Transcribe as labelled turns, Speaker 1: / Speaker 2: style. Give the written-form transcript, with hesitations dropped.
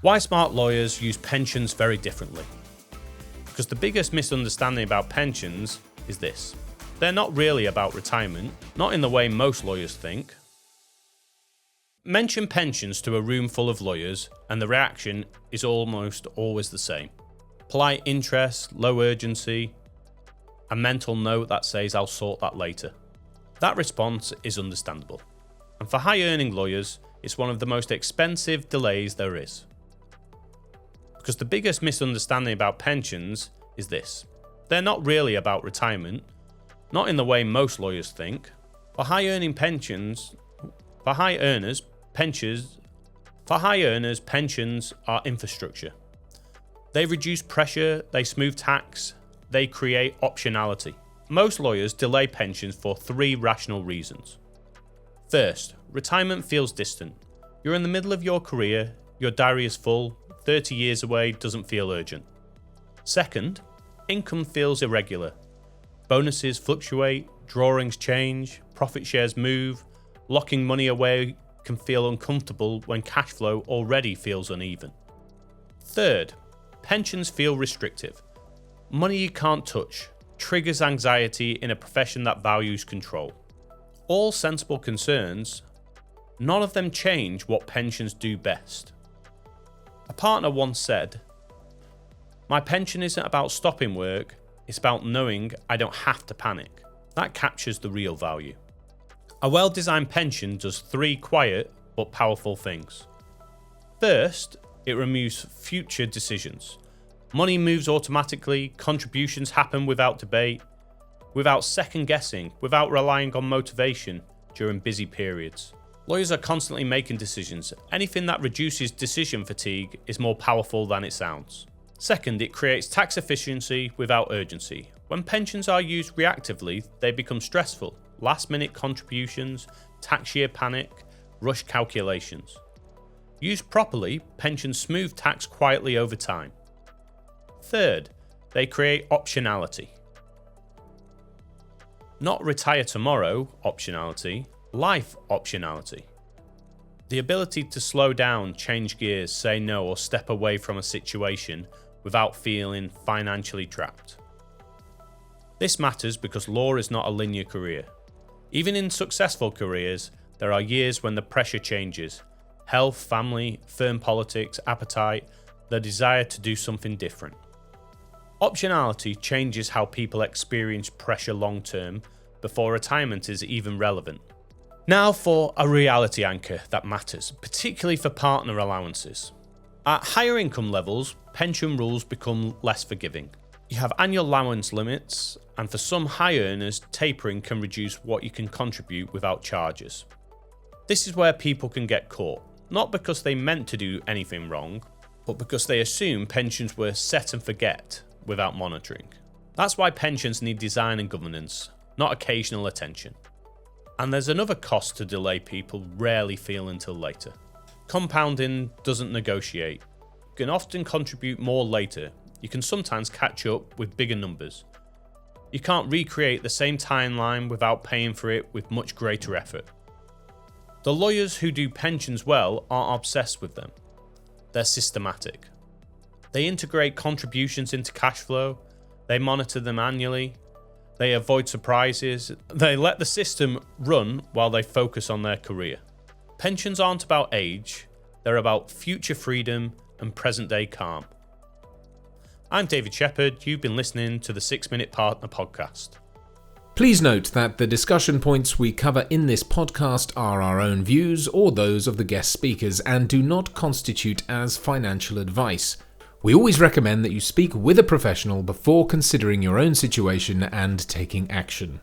Speaker 1: Why smart lawyers use pensions very differently. Because the biggest misunderstanding about pensions is this. They're not really about retirement, not in the way most lawyers think. Mention pensions to a room full of lawyers and the reaction is almost always the same. Polite interest, low urgency, a mental note that says I'll sort that later. That response is understandable. And for high-earning lawyers, it's one of the most expensive delays there is. Because the biggest misunderstanding about pensions is this. They're not really about retirement, not in the way most lawyers think. For high earners, pensions are infrastructure. They reduce pressure, they smooth tax, they create optionality. Most lawyers delay pensions for 3 rational reasons. First, retirement feels distant. You're in the middle of your career, your diary is full, 30 years away doesn't feel urgent. Second, income feels irregular. Bonuses fluctuate, drawings change, profit shares move, locking money away can feel uncomfortable when cash flow already feels uneven. Third, pensions feel restrictive. Money you can't touch triggers anxiety in a profession that values control. All sensible concerns, none of them change what pensions do best. A partner once said, "My pension isn't about stopping work, it's about knowing I don't have to panic." That captures the real value. A well-designed pension does 3 quiet but powerful things. First, it removes future decisions. Money moves automatically, contributions happen without debate, without second guessing, without relying on motivation during busy periods. Lawyers are constantly making decisions. Anything that reduces decision fatigue is more powerful than it sounds. Second, it creates tax efficiency without urgency. When pensions are used reactively, they become stressful. Last-minute contributions, tax year panic, rush calculations. Used properly, pensions smooth tax quietly over time. Third, they create optionality. Not retire tomorrow optionality, life optionality. The ability to slow down, change gears, say no, or step away from a situation without feeling financially trapped. This matters because law is not a linear career. Even in successful careers, there are years when the pressure changes. Health, family, firm politics, appetite, the desire to do something different. Optionality changes how people experience pressure long term before retirement is even relevant. Now for a reality anchor that matters, particularly for partner allowances. At higher income levels, pension rules become less forgiving. You have annual allowance limits, and for some high earners, tapering can reduce what you can contribute without charges. This is where people can get caught, not because they meant to do anything wrong, but because they assume pensions were set and forget without monitoring. That's why pensions need design and governance, not occasional attention. And there's another cost to delay people rarely feel until later. Compounding doesn't negotiate. You can often contribute more later. You can sometimes catch up with bigger numbers. You can't recreate the same timeline without paying for it with much greater effort. The lawyers who do pensions well aren't obsessed with them. They're systematic. They integrate contributions into cash flow. They monitor them annually. They avoid surprises. They let the system run while they focus on their career. Pensions aren't about age. They're about future freedom and present-day calm. I'm David Shepherd. You've been listening to the 6-Minute Partner Podcast.
Speaker 2: Please note that the discussion points we cover in this podcast are our own views or those of the guest speakers and do not constitute as financial advice. We always recommend that you speak with a professional before considering your own situation and taking action.